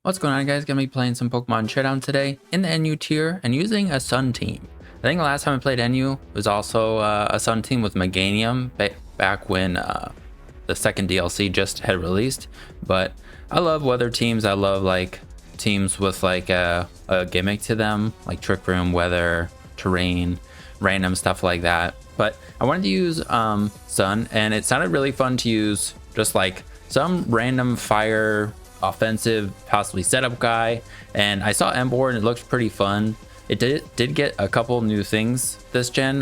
What's going on, guys? Gonna be playing some Pokemon Showdown today in the NU tier and using a Sun team. I think the last time I played NU was also a Sun team with Meganium back when the second DLC just had released. But I love weather teams. I love like teams with like a gimmick to them, like Trick Room, weather, terrain, random stuff like that. But I wanted to use Sun, and it sounded really fun to use just like some random fire offensive, possibly setup guy. And I saw Emboar and it looked pretty fun. It did get a couple new things this gen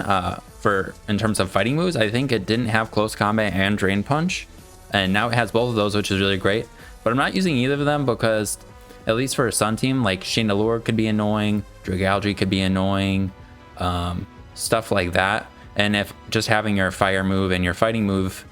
for in terms of fighting moves. I think it didn't have close combat and drain punch, and now it has both of those, which is really great. But I'm not using either of them because, at least for a Sun team, like Chandelure could be annoying, Dragalge could be annoying, stuff like that. And if just having your fire move and your fighting move,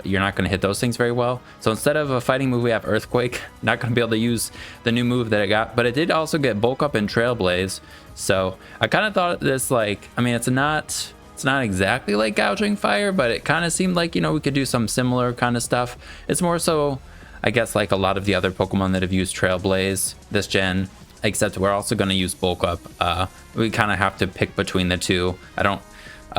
you're not going to hit those things very well. So instead of a fighting move, we have Earthquake. Not going to be able to use the new move that I got, but it did also get Bulk Up and Trailblaze. So I kind of thought this, like, I mean, it's not exactly like Gouging Fire, but it kind of seemed like, you know, we could do some similar kind of stuff. It's more so, I guess, like a lot of the other Pokemon that have used Trailblaze this gen, except we're also going to use Bulk Up. We kind of have to pick between the two.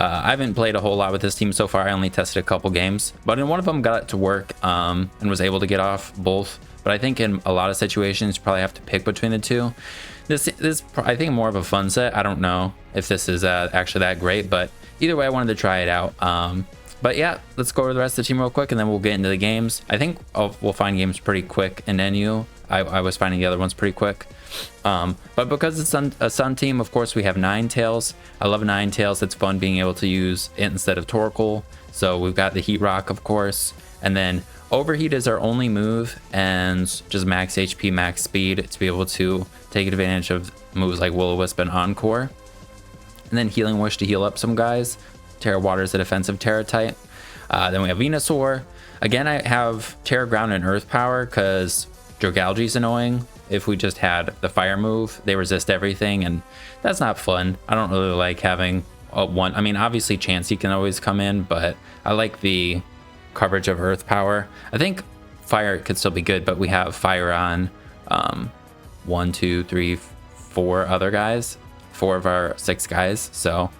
I haven't played a whole lot with this team so far. I only tested a couple games, but in one of them got it to work and was able to get off both. But I think in a lot of situations, you probably have to pick between the two. This I think, more of a fun set. I don't know if this is actually that great, but either way, I wanted to try it out. But yeah, let's go over the rest of the team real quick, and then we'll get into the games. I think we'll find games pretty quick in NU. I was finding the other ones pretty quick. But because it's a Sun team, of course, we have Ninetales. I love Ninetales. It's fun being able to use it instead of Torkoal. So we've got the Heat Rock, of course. And then Overheat is our only move, and just max HP, max speed to be able to take advantage of moves like Will-O-Wisp and Encore. And then Healing Wish to heal up some guys. Terra Water is a defensive Terra type. Then we have Venusaur. Again, I have Terra Ground and Earth Power because Dragalge is annoying. If we just had the fire move, they resist everything, and that's not fun. I don't really like having one. I mean, obviously Chansey can always come in, but I like the coverage of Earth Power. I think fire could still be good, but we have fire on 1, 2, 3, 4 other guys, 4 of our 6 guys. So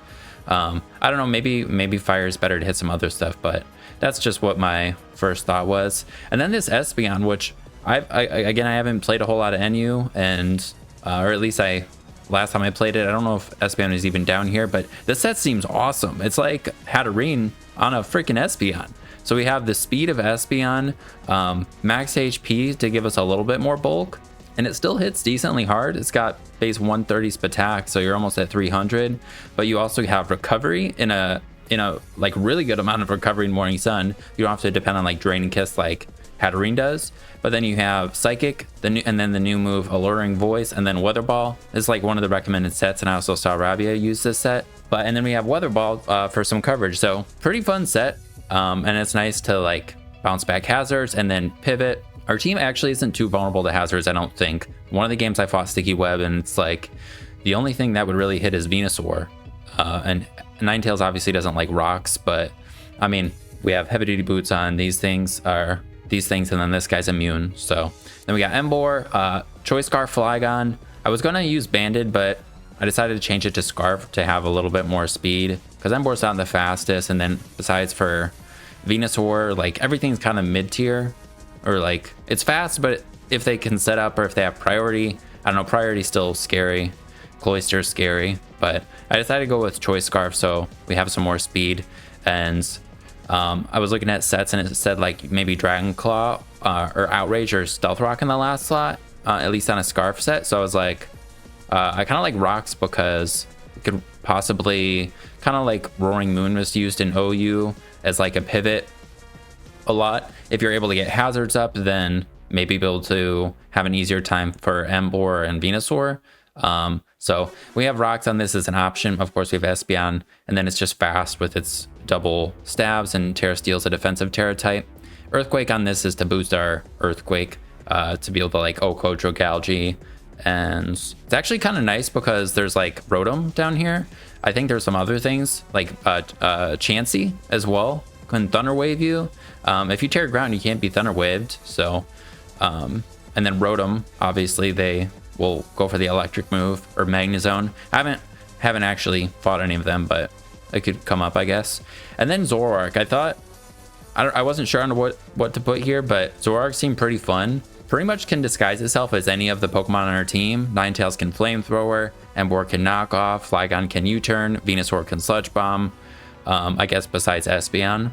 I don't know, maybe fire is better to hit some other stuff, but that's just what my first thought was. And then this Espeon, which I haven't played a whole lot of NU, and or at least last time I played it, I don't know if Espeon is even down here, but this set seems awesome. It's like Hatterene on a freaking Espeon. So we have the speed of Espeon, max HP to give us a little bit more bulk, and it still hits decently hard. It's got base 130 Spatak, so you're almost at 300, but you also have recovery in a like really good amount of recovery in Morning Sun. You don't have to depend on like Draining Kiss like Hatterene does. But then you have Psychic, and then the new move Alluring Voice, and then Weather Ball. It's like one of the recommended sets, and I also saw Rabia use this set. And then we have Weather Ball for some coverage. So pretty fun set, and it's nice to like bounce back hazards and then pivot. Our team actually isn't too vulnerable to hazards, I don't think. One of the games I fought Sticky Web, and it's like the only thing that would really hit is Venusaur. And Ninetales obviously doesn't like rocks, but I mean, we have heavy duty boots on. These things, and then this guy's immune. So then we got Emboar, Choice Scarf, Flygon. I was gonna use Banded, but I decided to change it to Scarf to have a little bit more speed, because Emboar's not the fastest, and then besides for Venusaur, like everything's kind of mid-tier, or like it's fast, but if they can set up or if they have priority, I don't know, priority's still scary. Cloyster's scary, but I decided to go with Choice Scarf so we have some more speed. And I was looking at sets, and it said like maybe Dragon Claw or Outrage or Stealth Rock in the last slot, at least on a Scarf set. So I was like, I kind of like rocks because it could possibly, kind of like Roaring Moon was used in OU as like a pivot a lot. If you're able to get hazards up, then maybe be able to have an easier time for Emboar and Venusaur. So we have rocks on this as an option. Of course, we have Espeon, and then it's just fast with its double stabs, and Terra Steel's a defensive Terra type. Earthquake on this is to boost our Earthquake, to be able to like Oko, Dragalge. And it's actually kind of nice because there's like Rotom down here. I think there's some other things like Chansey as well can Thunder Wave you. If you tear ground, you can't be Thunder Waved. So And And then Rotom, obviously they will go for the electric move or Magnezone. I haven't actually fought any of them, but it could come up, I guess. And then Zoroark. I wasn't sure on what to put here, but Zoroark seemed pretty fun. Pretty much can disguise itself as any of the Pokemon on our team. Ninetales can Flamethrower, Emboar can Knock Off, Flygon can U-Turn, Venusaur can Sludge Bomb, I guess besides Espeon.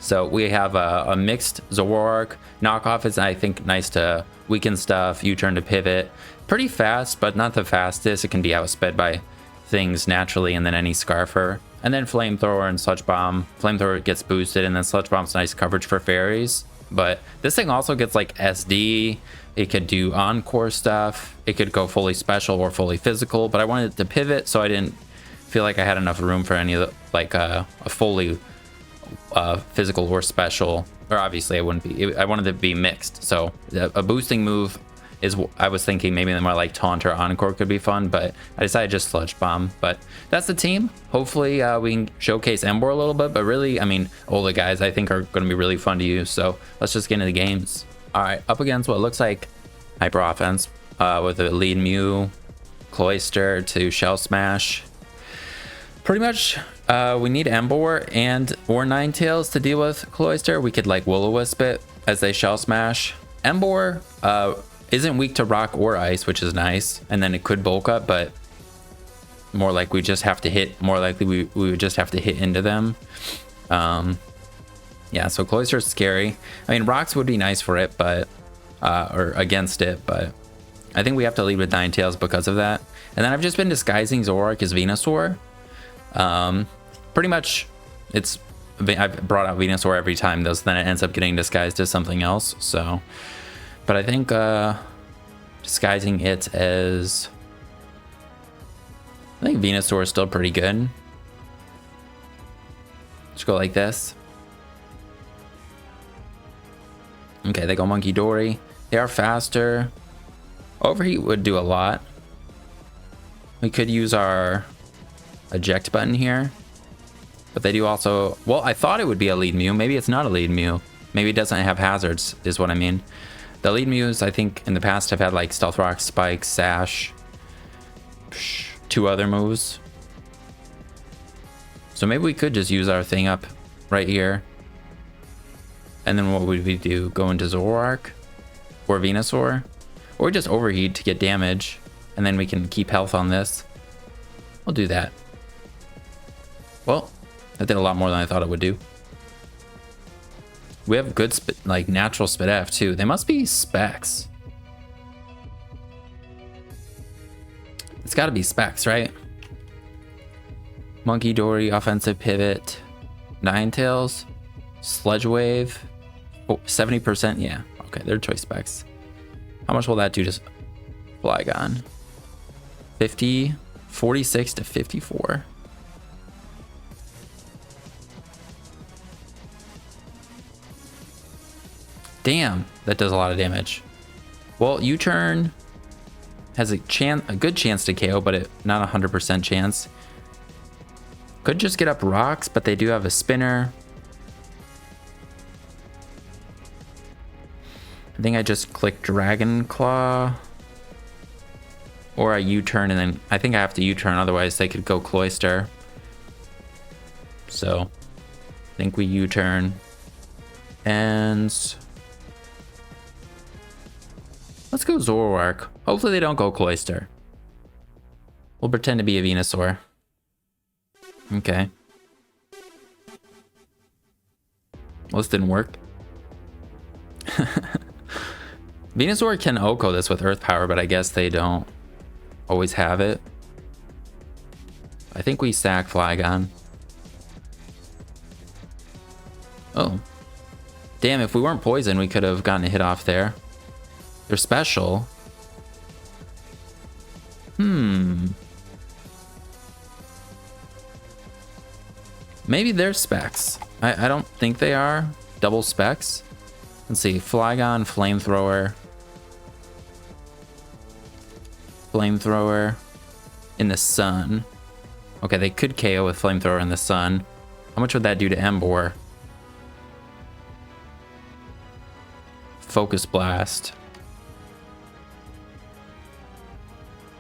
So we have a mixed Zoroark. Knock Off is, I think, nice to weaken stuff, U-Turn to pivot. Pretty fast, but not the fastest. It can be outsped by things naturally, and then any Scarfer. And then Flamethrower and Sludge Bomb. Flamethrower gets boosted, and then Sludge Bomb's nice coverage for fairies. But this thing also gets like SD. It could do Encore stuff. It could go fully special or fully physical, but I wanted it to pivot, so I didn't feel like I had enough room for any of the, like a fully physical or special. Or obviously I wouldn't be. I wanted it to be mixed. So a boosting move is, I was thinking maybe more like Taunt or Encore could be fun, but I decided just Sludge Bomb. But that's the team. Hopefully we can showcase Emboar a little bit, but really, I mean, all the guys I think are going to be really fun to use. So let's just get into the games. All right, up against what looks like Hyper Offense with a lead Mew, Cloyster to Shell Smash. Pretty much we need Emboar or Ninetales to deal with Cloyster. We could like Will-O-Wisp it as they Shell Smash. Emboar isn't weak to rock or ice, which is nice, and then it could bulk up, but more like we just have to hit, more likely we would just have to hit into them. Yeah, so Cloyster's scary. I mean, rocks would be nice for it, but or against it, but I think we have to lead with Ninetales because of that. And then I've just been disguising Zoroark as Venusaur. Pretty much I've brought out Venusaur every time though, so then it ends up getting disguised as something else. So but I think disguising it as, I think Venusaur is still pretty good. Let's go like this. Okay, they go Monkey Dory. They are faster. Overheat would do a lot. We could use our eject button here. But they do also, well, I thought it would be a lead Mew. Maybe it's not a lead Mew. Maybe it doesn't have hazards, is what I mean. The lead Mews, I think, in the past have had like Stealth Rock, Spike, Sash, 2 other moves. So maybe we could just use our thing up right here. And then what would we do? Go into Zoroark or Venusaur? Or just overheat to get damage. And then we can keep health on this. We'll do that. Well, that did a lot more than I thought it would do. We have good like natural Spit F too. They must be specs. It's got to be specs, right? Monkey Dory, offensive pivot, Ninetales, Sludge Wave, 70%. Yeah, okay, they're choice specs. How much will that do to Flygon? 46 to 54. Damn, that does a lot of damage. Well, U-Turn has a good chance to KO, but not 100% chance. Could just get up rocks, but they do have a spinner. I think I just click Dragon Claw. Or I U-Turn, and then I think I have to U-Turn, otherwise they could go Cloyster. So, I think we U-Turn. And let's go Zoroark. Hopefully they don't go Cloyster. We'll pretend to be a Venusaur. Okay. Well, this didn't work. Venusaur can OHKO this with Earth Power, but I guess they don't always have it. I think we sack Flygon. Oh. Damn, if we weren't poisoned, we could have gotten a hit off there. They're special. Maybe they're specs. I don't think they are. Double specs. Let's see. Flygon, Flamethrower. Flamethrower in the sun. Okay, they could KO with Flamethrower in the sun. How much would that do to Emboar? Focus Blast.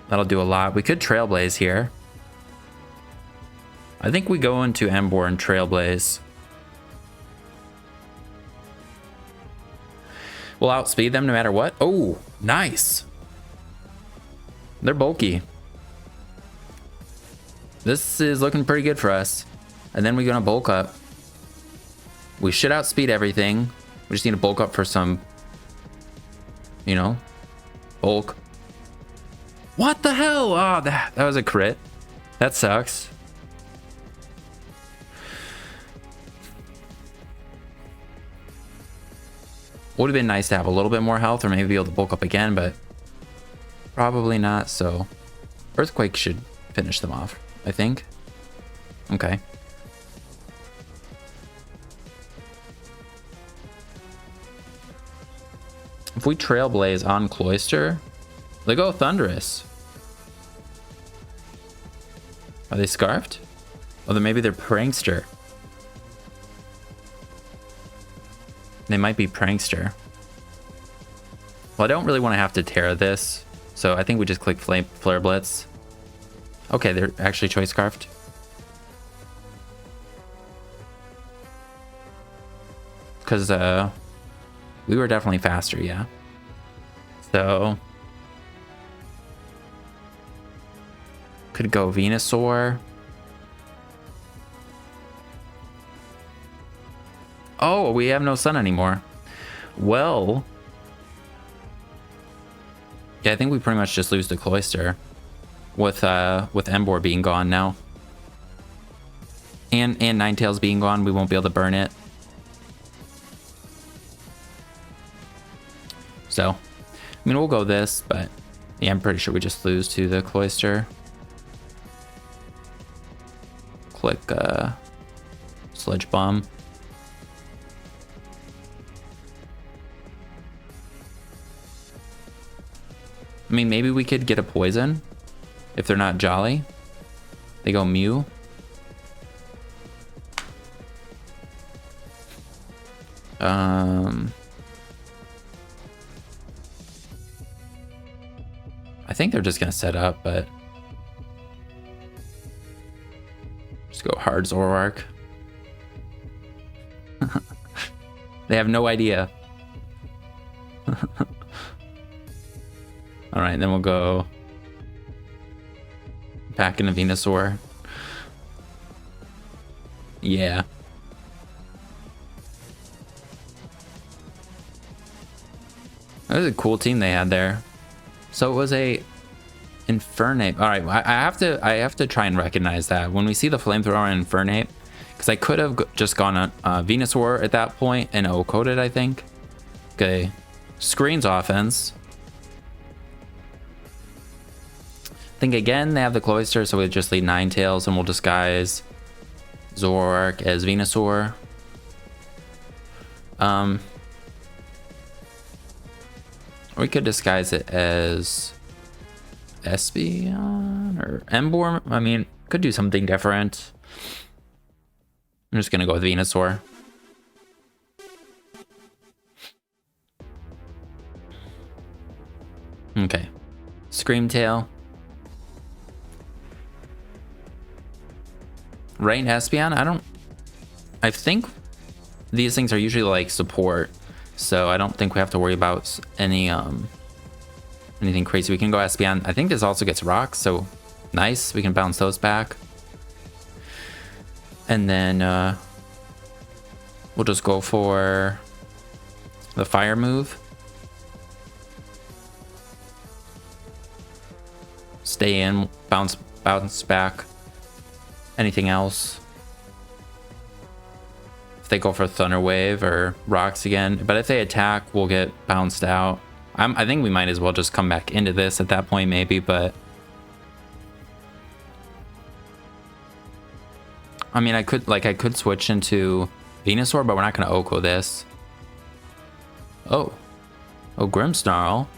That'll do a lot. We could Trailblaze here. I think we go into Emboar and Trailblaze. We'll outspeed them no matter what. Oh, nice. They're bulky. This is looking pretty good for us. And then we're gonna bulk up. We should outspeed everything. We just need to bulk up for some, you know, bulk. What the hell? Oh, that was a crit. That sucks. Would have been nice to have a little bit more health or maybe be able to bulk up again, but probably not. So Earthquake should finish them off, I think. Okay. If we Trailblaze on Cloyster, they go Thunderous. Are they Scarfed? Oh, then maybe they're Prankster. They might be Prankster. Well, I don't really want to have to Terra this, so I think we just click Flare Blitz. Okay, they're actually Choice Scarfed. Because we were definitely faster, yeah. So could go Venusaur. Oh, we have no sun anymore. Well, yeah, I think we pretty much just lose the Cloyster with Emboar being gone now. And Ninetales being gone, we won't be able to burn it. So, I mean, we'll go this, but yeah, I'm pretty sure we just lose to the Cloyster. Click Sludge Bomb. I mean, maybe we could get a poison if they're not Jolly. They go Mew. I think they're just gonna set up, but just go hard Zoroark. They have no idea. All right, then we'll go back into Venusaur. Yeah. That was a cool team they had there. So it was a Infernape. All right, I have to try and recognize that when we see the Flamethrower and Infernape, because I could have just gone on Venusaur at that point and O-coded, I think. Okay, Screens offense. I think again they have the Cloyster, so we just lead Ninetales and we'll disguise Zoroark as Venusaur. We could disguise it as Espeon or Emboar. I mean, could do something different. I'm just gonna go with Venusaur. Okay, Screamtail. Rain Espeon, I think these things are usually like support, so I don't think we have to worry about any anything crazy. We can go Espeon. I think this also gets rocks, so nice. We can bounce those back. And then we'll just go for the fire move. Stay in, bounce back. Anything else? If they go for Thunder Wave or rocks again, but if they attack, we'll get bounced out. I think we might as well just come back into this at that point, maybe. But I mean, I could switch into Venusaur, but we're not gonna Oko this. Oh, Grimmsnarl,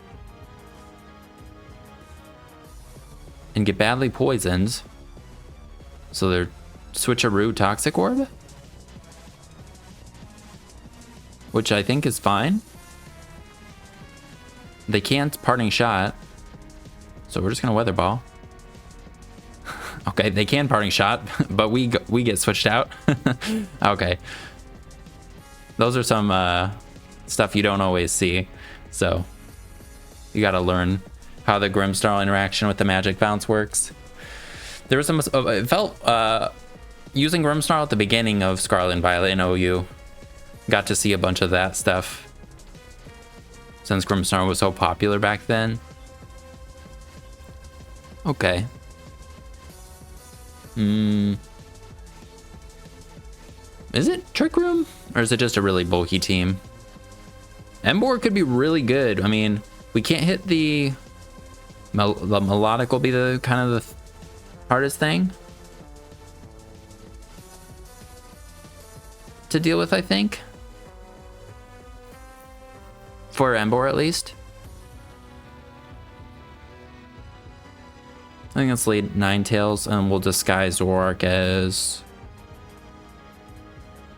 and get badly poisoned. So they're Switcheroo Toxic Orb, which I think is fine. They can't Parting Shot, So we're just gonna weather ball. Okay, they can parting shot, but we get switched out. Okay, those are some stuff you don't always see, so you got to learn how the Grimmsnarl interaction with the magic bounce works. There was some it felt using Grimmsnarl at the beginning of Scarlet and Violet in OU, got to see a bunch of that stuff since Grimmsnarl was so popular back then. Okay. Is it Trick Room? Or is it just a really bulky team? Emboar could be really good. I mean, we can't hit the melodic will be the kind of the hardest thing to deal with, I think. For Emboar, at least. I think let's lead Ninetales, and we'll disguise Zoroark as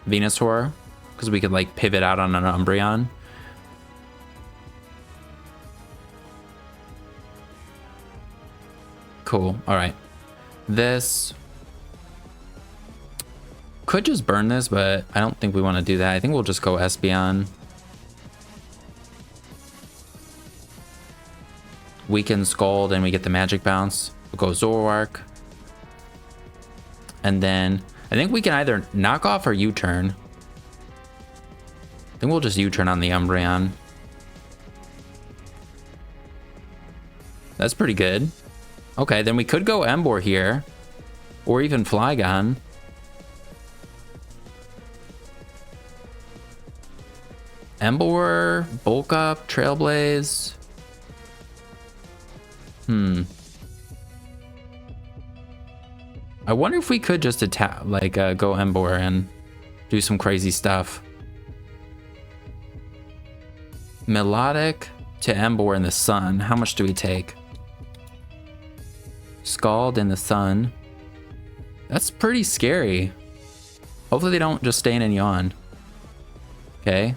Venusaur, because we could like pivot out on an Umbreon. Cool. All right. This could just burn this, but I don't think we want to do that. I think we'll just go Espeon. Weaken Scald, and we get the magic bounce. We'll go Zoroark. And then I think we can either knock off or U-turn. I think we'll just U-turn on the Umbreon. That's pretty good. Okay, then we could go Emboar here. Or even Flygon. Emboar, Bulk Up, Trailblaze. I wonder if we could just attack, like, go Emboar and do some crazy stuff. Melodic to Emboar in the sun. How much do we take? Scald in the sun. That's pretty scary. Hopefully they don't just stay in and yawn. Okay.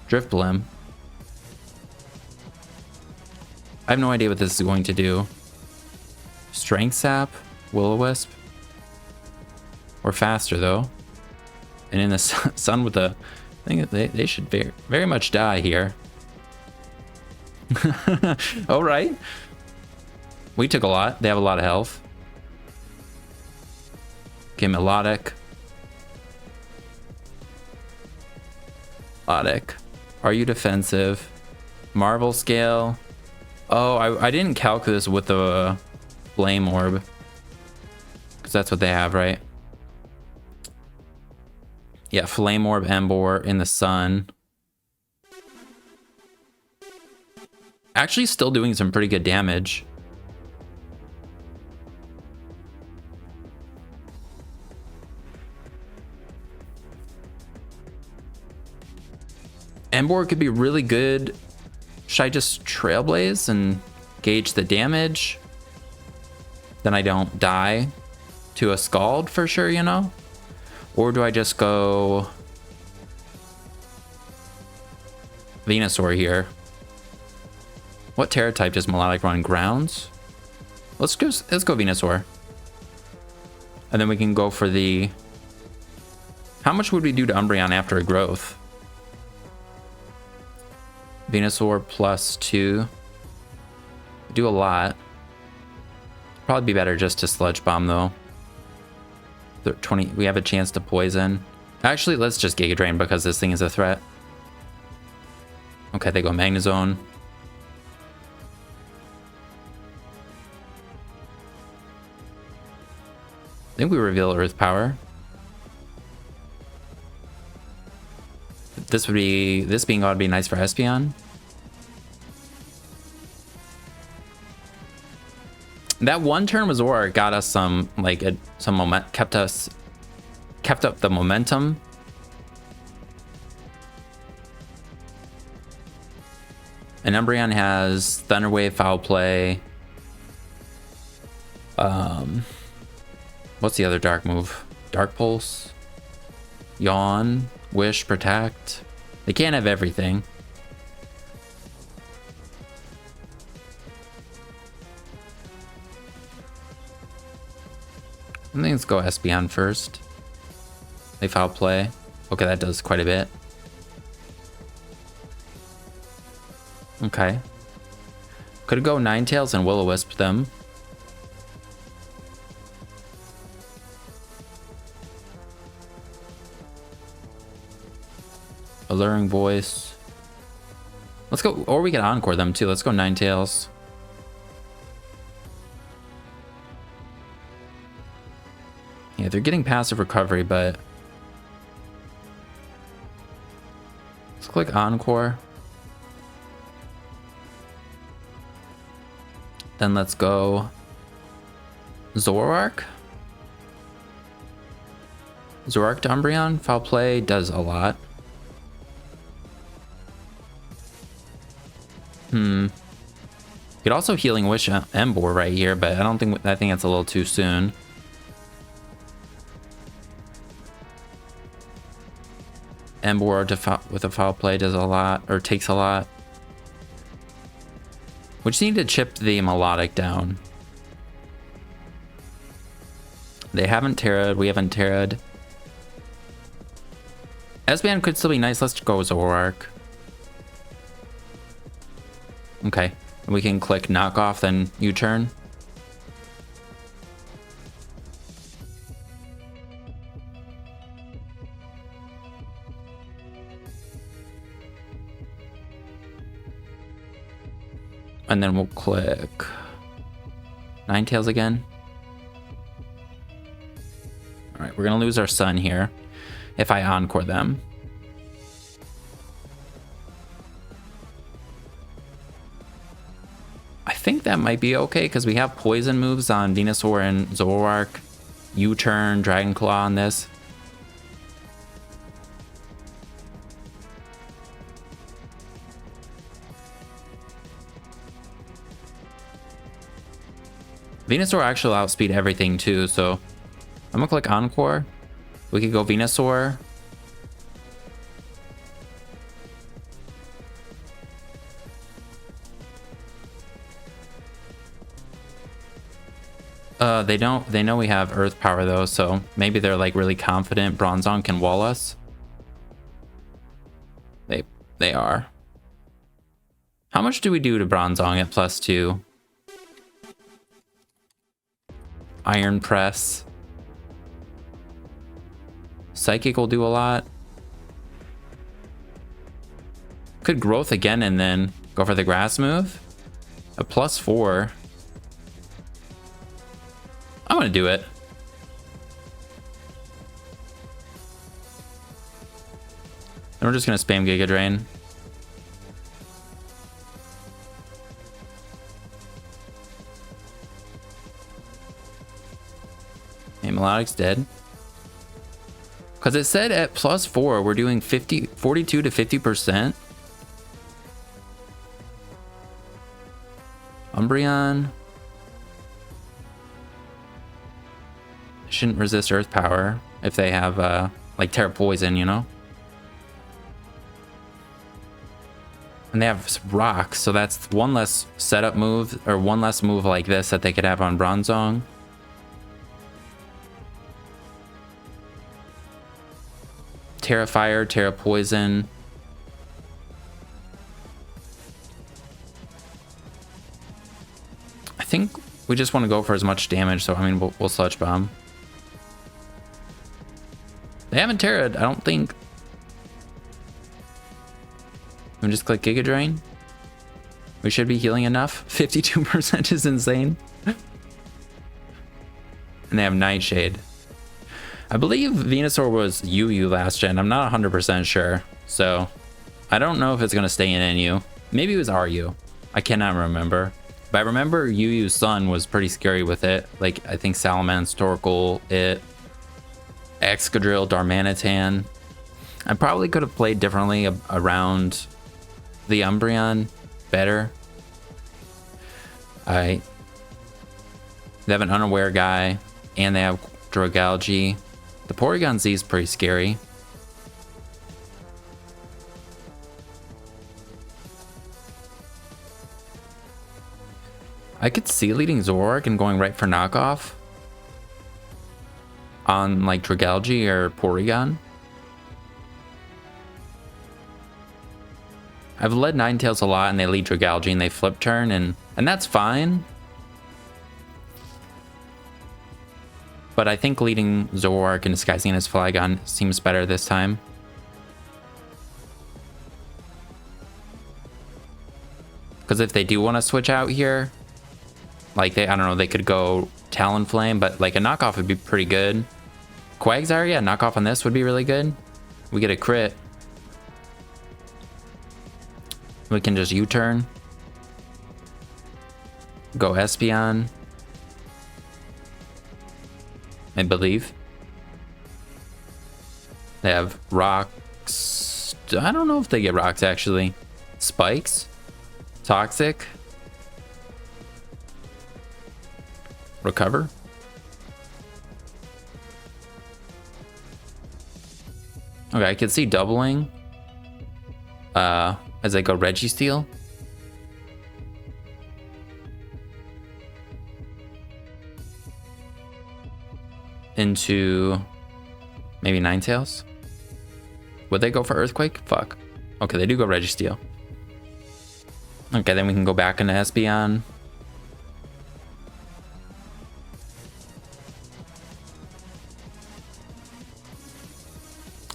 Drift Blim. I have no idea what this is going to do. Strength Sap, Will-O-Wisp. Or faster though. And in the sun with the, I think they should very much die here. All right. We took a lot. They have a lot of health. Okay, Melodic. Melodic. Are you defensive? Marvel Scale. Oh, I didn't calculate this with the Flame Orb. Because that's what they have, right? Yeah, Flame Orb, Emboar in the sun. Actually still doing some pretty good damage. Emboar could be really good. Should I just Trailblaze and gauge the damage? Then I don't die to a Scald for sure, you know? Or do I just go Venusaur here? What Terra type does Melodic run? Grounds? Let's go Venusaur. And then we can go for the... How much would we do to Umbreon after a growth? Venusaur +2. Do a lot. Probably be better just to Sludge Bomb though. 20. We have a chance to poison. Actually, let's just Giga Drain because this thing is a threat. Okay, they go Magnezone. I think we reveal Earth Power. This being ought to be nice for Espeon. That one turn with Zoroark got us some some moment, kept up the momentum. And Umbreon has Thunder Wave, Foul Play. What's the other dark move? Dark Pulse, Yawn, Wish, Protect. They can't have everything. I think let's go Espeon first. They foul play. Okay, that does quite a bit. Okay. Could go Ninetales and Will-O-Wisp them. Alluring Voice. Let's go, or we can Encore them too. Let's go Ninetales. Yeah, they're getting passive recovery, but let's click Encore. Then let's go Zoroark. Zoroark to Umbreon. Foul Play does a lot. Could also Healing Wish Emboar right here, but I think it's a little too soon. Emboar with a foul play does a lot, or takes a lot. We just need to chip the Melodic down. They haven't Terra'd, we haven't Terra'd. Espeon could still be nice. Let's go Zoroark. Okay, we can click Knock Off, then U-turn. And then we'll click Ninetales again. All right, we're gonna lose our Sun here if I Encore them. I think that might be okay because we have poison moves on Venusaur and Zoroark. U-turn, Dragon Claw on this. Venusaur actually outspeed everything too, so I'm gonna click Encore. We could go Venusaur. They know we have Earth Power though, so maybe they're like really confident Bronzong can wall us. They are. How much do we do to Bronzong at +2? Iron Press. Psychic will do a lot. Could Growth again and then go for the Grass move. A +4. I'm gonna do it. And we're just gonna spam Giga Drain. Okay, Melodic's dead. Because it said at +4 we're doing 42 to 50%. Umbreon shouldn't resist Earth Power if they have like Terra Poison, you know? And they have Rock, so that's one less setup move, or one less move like this that they could have on Bronzong. Terra Fire, Terra Poison. I think we just want to go for as much damage, so I mean we'll Sludge Bomb. They haven't Terra'd, I don't think. We just click Giga Drain. We should be healing enough. 52% is insane. And they have Nightshade. I believe Venusaur was UU last gen. I'm not 100% sure. So I don't know if it's going to stay in NU. Maybe it was RU. I cannot remember. But I remember UU's Sun was pretty scary with it. Like, I think Salamence, Torkoal, Excadrill, Darmanitan. I probably could have played differently around the Umbreon better. They have an Unaware guy, and they have Drogalgy. The Porygon Z is pretty scary. I could see leading Zoroark and going right for knockoff. on like Dragalge or Porygon. I've led Ninetales a lot and they lead Dragalge and they flip turn and that's fine. But I think leading Zoroark and disguising as Flygon seems better this time. Because if they do want to switch out here, like I don't know, they could go Talonflame, but like a knockoff would be pretty good. Quagsire, yeah, knockoff on this would be really good. We get a crit. We can just U-turn. Go Espeon. I believe. They have rocks. I don't know if they get rocks actually. Spikes. Toxic. Recover. Okay, I can see doubling. As I go Registeel. Into maybe Ninetales. Would they go for Earthquake? Fuck. Okay, they do go Registeel. Okay, then we can go back into Espeon.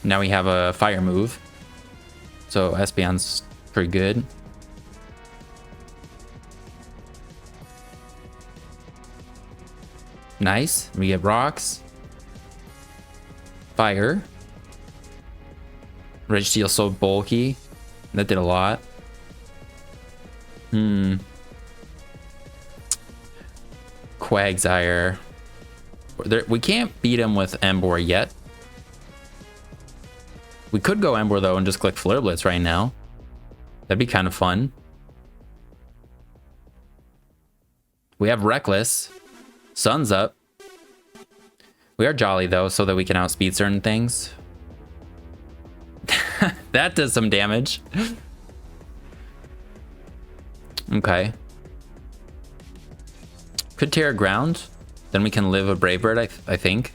Now we have a fire move. So Espeon's pretty good. Nice. We get rocks. Fire. Registeel so bulky. That did a lot. Quagsire. We can't beat him with Emboar yet. We could go Emboar though and just click Flare Blitz right now. That'd be kind of fun. We have Reckless. Sun's up. We are Jolly though, so that we can outspeed certain things. That does some damage. Okay. Could tear ground. Then we can live a Brave Bird, I think.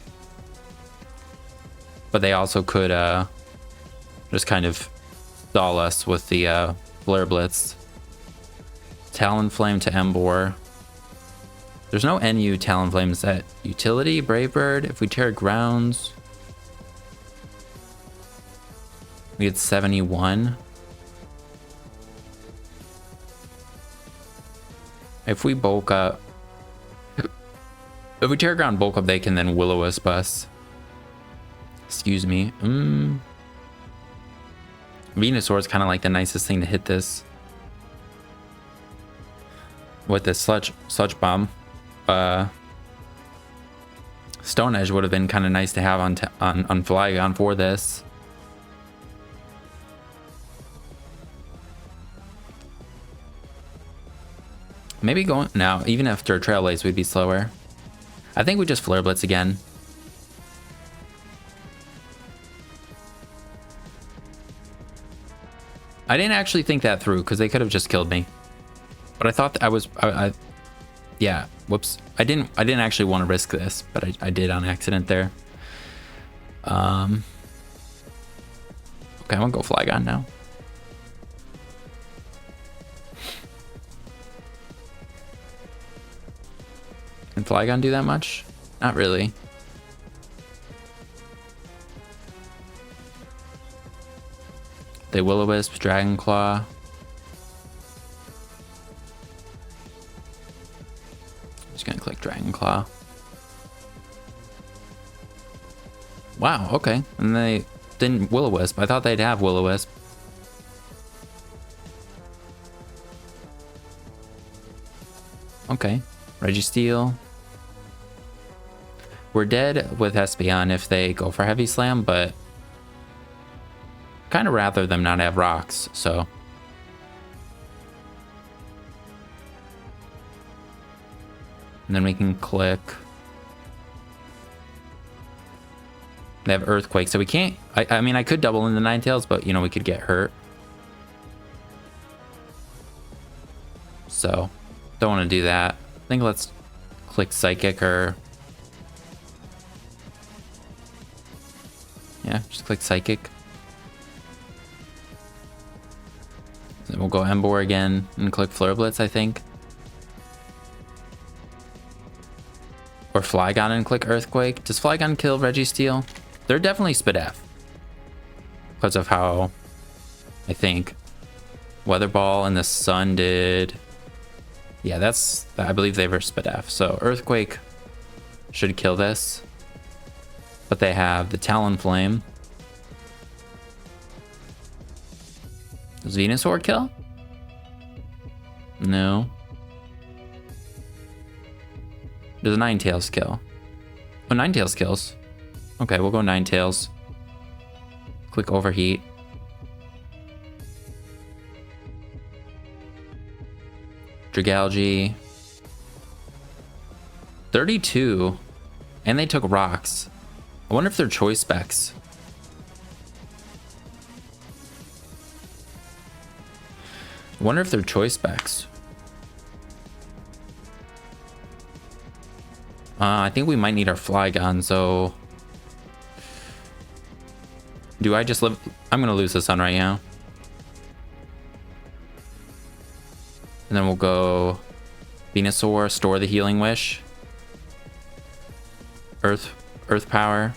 But they also could just kind of stall us with the Flare Blitz. Talonflame to Emboar. There's no NU Talonflame. Is that utility? Brave Bird? If we tear grounds, we get 71. If we bulk up, if we tear ground bulk up, they can then Will-O-Wisp us. Excuse me. Venusaur is kind of like the nicest thing to hit this with this sludge bomb. Stone Edge would have been kind of nice to have on Flygon for this. Maybe going now, even after Trailblaze, we'd be slower. I think we just Flare Blitz again. I didn't actually think that through because they could have just killed me. But I thought that yeah, whoops. I didn't actually want to risk this, but I did on accident there. Okay, I'm gonna go Flygon now. Can Flygon do that much? Not really. They Will-O-Wisp, Dragon Claw. Just gonna click Dragon Claw. Wow, okay. And they didn't Will-O-Wisp. I thought they'd have Will-O-Wisp. Okay. Registeel. We're dead with Espeon if they go for Heavy Slam, but kind of rather them not have rocks, so. And then we can click. They have Earthquake, so we can't. I mean, I could double in the Ninetales, but you know, we could get hurt. So, don't want to do that. I think let's click Psychic or Yeah, just click Psychic. Then we'll go Emboar again and click Flare Blitz, I think. Or Flygon and click Earthquake. Does Flygon kill Registeel? They're definitely Spit F. Because of how, I think, Weather Ball and the Sun did. Yeah, that's, I believe they were Spit F. So Earthquake should kill this. But they have the Talonflame. Does Venusaur kill? No. Does Ninetales kill? Oh, Ninetales kills. Okay, we'll go Ninetales. Click Overheat. Dragalge. 32. And they took rocks. I wonder if they're choice specs. I wonder if they're choice specs. I think we might need our Flygon, so... Do I just live... I'm gonna lose the Sun right now. And then we'll go... Venusaur, store the Healing Wish. Earth Power.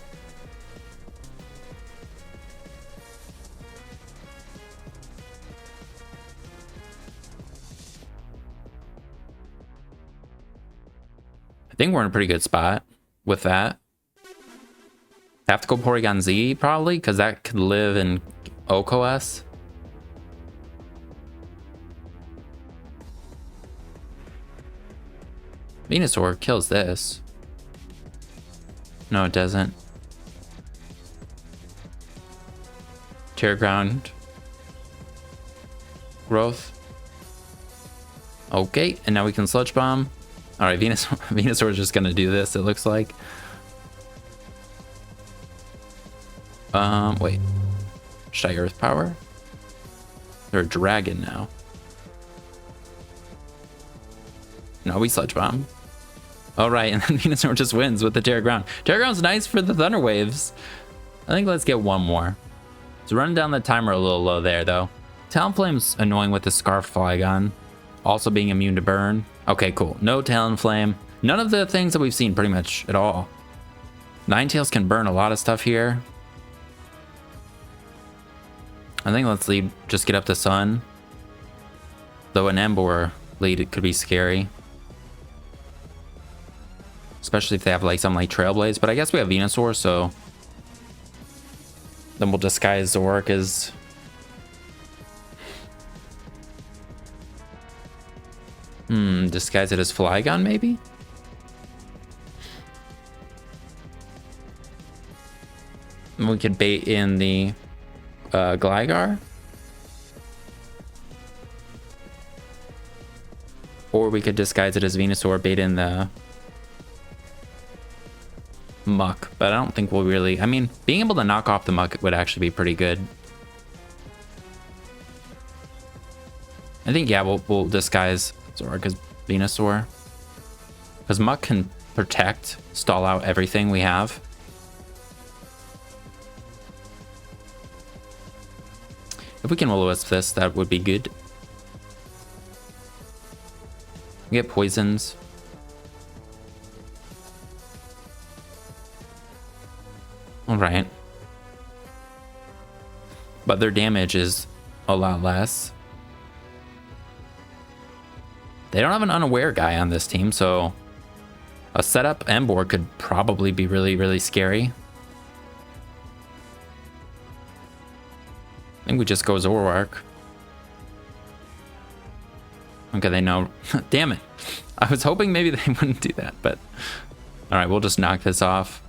I think we're in a pretty good spot with that. Have to go Porygon Z probably, because that could live in OKOS. Venusaur kills this. No, it doesn't. Tear Ground. Growth. Okay, and now we can Sludge Bomb. Alright, Venusaur is just gonna do this, it looks like. Wait. Should I Earth Power? They're a dragon now. No, we Sludge Bomb. Alright, and then Venusaur just wins with the Terra Ground. Terra Ground's nice for the Thunder Waves. I think let's get one more. It's running down the timer a little low there, though. Talonflame's annoying with the Scarf Flygon. Also being immune to burn. Okay, cool. No Talonflame. None of the things that we've seen pretty much at all. Ninetales can burn a lot of stuff here. I think let's lead, just get up the Sun. Though an Emboar lead, it could be scary. Especially if they have like something like Trailblaze. But I guess we have Venusaur, so... Then we'll disguise Zoroark as... disguise it as Flygon, maybe? And we could bait in the Gligar. Or we could disguise it as Venusaur, bait in the Muck. But I don't think we'll really... I mean, being able to knock off the Muck would actually be pretty good. I think, yeah, we'll disguise Zoroark as Venusaur. Because Muck can protect, stall out everything we have. If we can Will-O-Wisp this, that would be good. We get poisons. Alright. But their damage is a lot less. They don't have an unaware guy on this team, so a setup Emboar could probably be really, really scary. I think we just go Zoroark. Okay, they know. Damn it. I was hoping maybe they wouldn't do that, but... Alright, we'll just knock this off.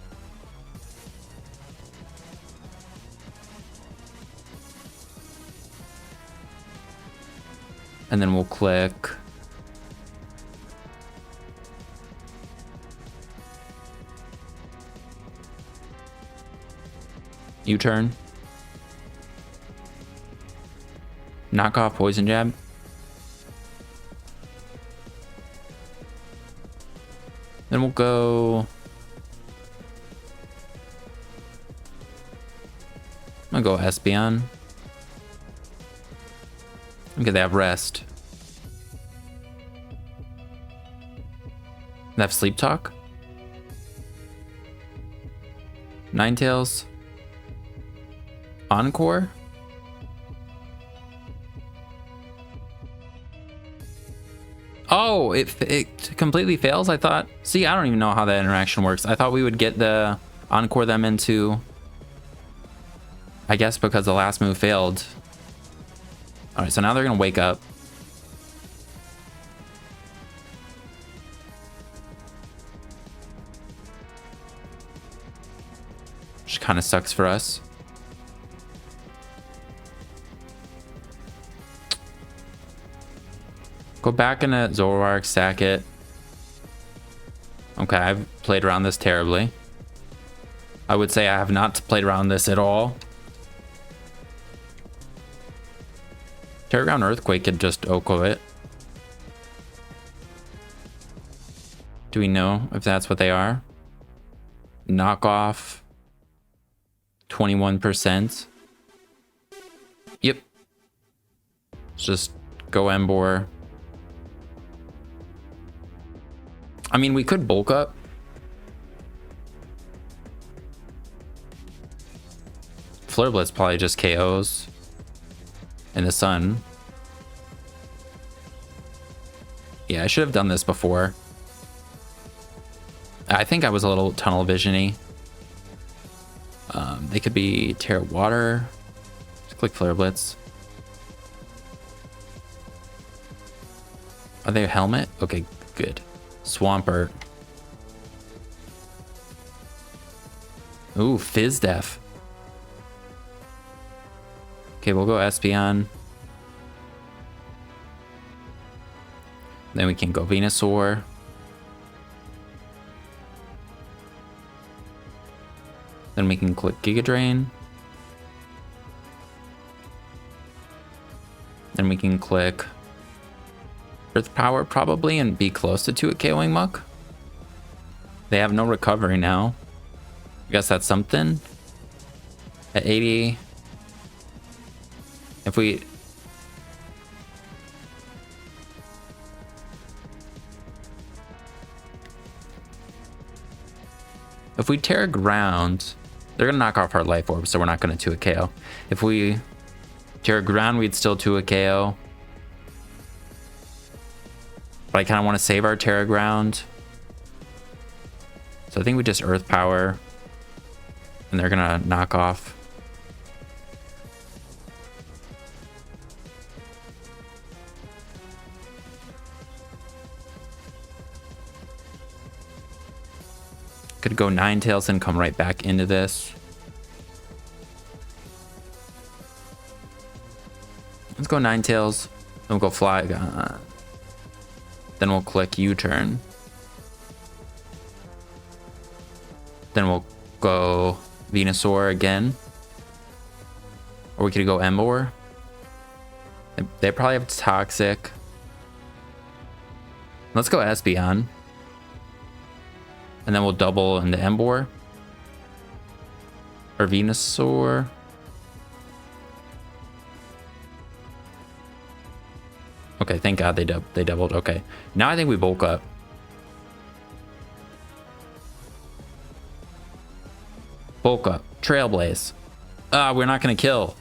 And then we'll click... U-turn. Knock off Poison Jab. Then we'll go... I'll go Espeon. Okay, they have rest. They have sleep talk. Ninetales. Encore. Oh, it completely fails. I thought. See, I don't even know how that interaction works. I thought we would get the Encore them into. I guess because the last move failed. All right, so now they're gonna wake up. Which kind of sucks for us. Go back into Zoroark, sack it. Okay, I've played around this terribly. I would say I have not played around this at all. Terra Ground Earthquake could just Oko it. Do we know if that's what they are? Knockoff. 21%. Yep. Let's just go Emboar. I mean, we could bulk up. Flare Blitz probably just KOs in the sun. Yeah, I should have done this before. I think I was a little tunnel vision-y. They could be Terra Water. Just click Flare Blitz. Are they a helmet? Okay, good. Swampert. Ooh, Fizz Def. Okay, we'll go Espeon. Then we can go Venusaur. Then we can click Giga Drain. Then we can click Earth Power probably and be close to 2 at KOing Muck. They have no recovery now. I guess that's something. At 80. If we... If we Terra Ground, they're going to knock off our Life Orb, so we're not going to 2 a KO. If we Terra Ground, we'd still 2 a KO. But I kind of want to save our Terra Ground. So I think we just Earth Power. And they're going to knock off. Could go Ninetales and come right back into this. Let's go Ninetales. Then we'll go Fly. Then we'll click U-turn. Then we'll go Venusaur again. Or we could go Emboar. They probably have Toxic. Let's go Espeon. And then we'll double into Emboar. Or Venusaur. Okay, thank God they doubled. Okay, now I think we bulk up. Bulk up. Trailblaze. We're not going to kill.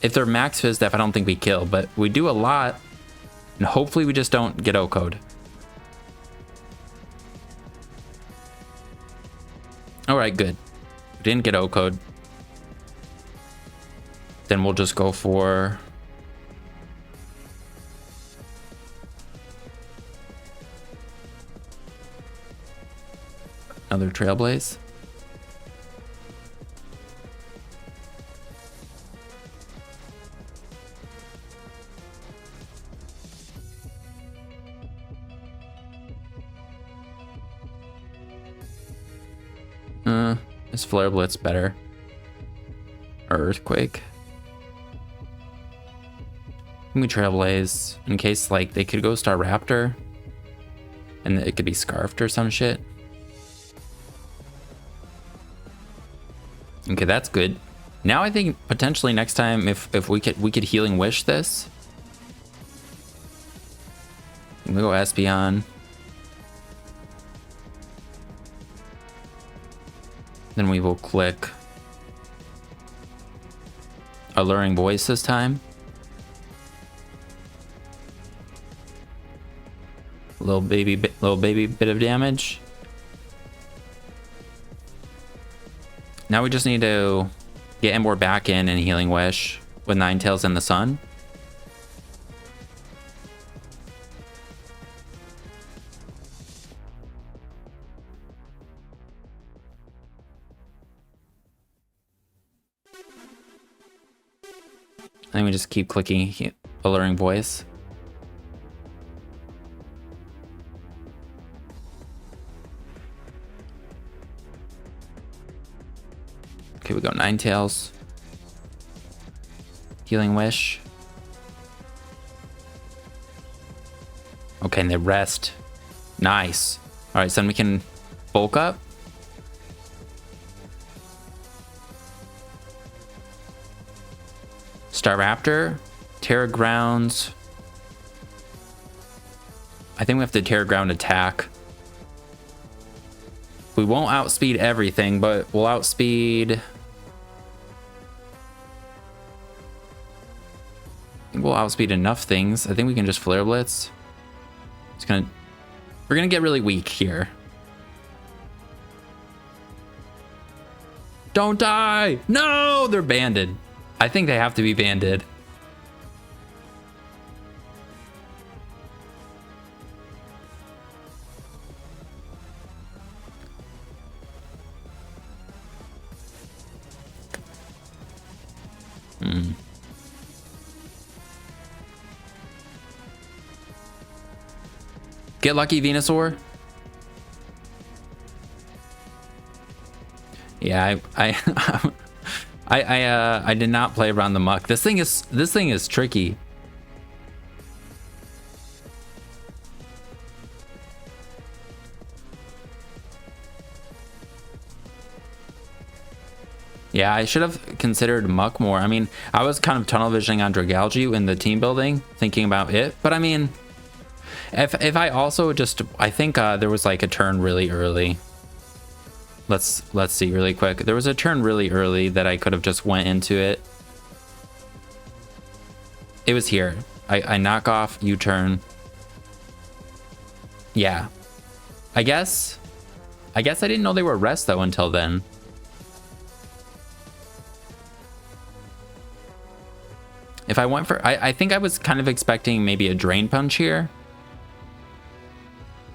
If they're max Fizz Def, I don't think we kill, but we do a lot. And hopefully we just don't get O-code. Alright, good. We didn't get O-code. Then we'll just go for... another Trailblaze. Is Flare Blitz better? Or Earthquake? Can we Trailblaze in case like they could go Staraptor and it could be Scarfed or some shit? Okay, that's good. Now I think potentially next time if we could Healing Wish this. We go Espeon. Then we will click Alluring Voice this time. Little baby bit of damage. Now we just need to get Emboar back in and Healing Wish with Ninetales in the sun. And then we just keep clicking Alluring Voice. Okay, we go Ninetales. Healing Wish. Okay, and they rest. Nice. All right, so then we can bulk up. Staraptor. Terra Grounds. I think we have to Terra Ground attack. We won't outspeed everything, but we'll outspeed... I think we'll outspeed enough things. I think we can just Flare Blitz. We're gonna get really weak here. Don't die! No, they're banded. I think they have to be banded. Get lucky, Venusaur. Yeah, I did not play around the muck. This thing is tricky. Yeah, I should have considered muck more. I mean, I was kind of tunnel visioning on Dragalge in the team building, thinking about it. But I mean, if I also just, I think there was like a turn really early. Let's see really quick. There was a turn really early that I could have just went into it. It was here. I knock off U-turn. Yeah. I guess I didn't know they were rest though until then. If I went for, I think I was kind of expecting maybe a Drain Punch here.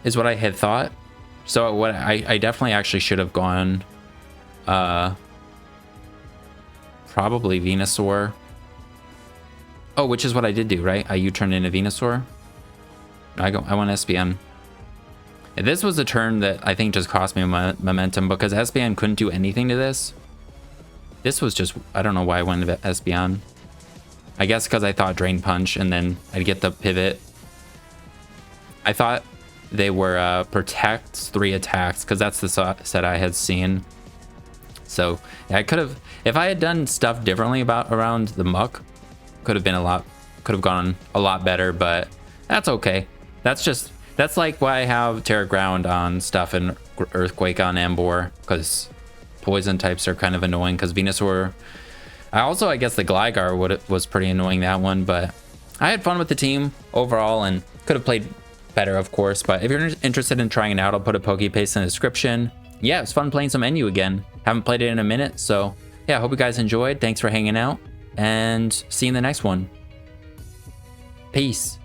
Is what I had thought. So what I definitely actually should have gone probably Venusaur. Oh, which is what I did do, right? I U-turned into Venusaur. I went Espeon. And this was a turn that I think just cost me momentum because Espeon couldn't do anything to this. This was just, I don't know why I went to Espeon. I guess because I thought Drain Punch and then I'd get the pivot. I thought they were protect 3 attacks because that's the set I had seen. So yeah, I could have, if I had done stuff differently around the muck, could have gone a lot better, but that's okay. That's like why I have Terra Ground on stuff and Earthquake on Emboar, because poison types are kind of annoying because Venusaur. I guess the Gligar was pretty annoying, that one, but I had fun with the team overall and could have played better, of course. But if you're interested in trying it out, I'll put a Pokepaste in the description. Yeah, it was fun playing some NU again. Haven't played it in a minute, so yeah, I hope you guys enjoyed. Thanks for hanging out, and see you in the next one. Peace.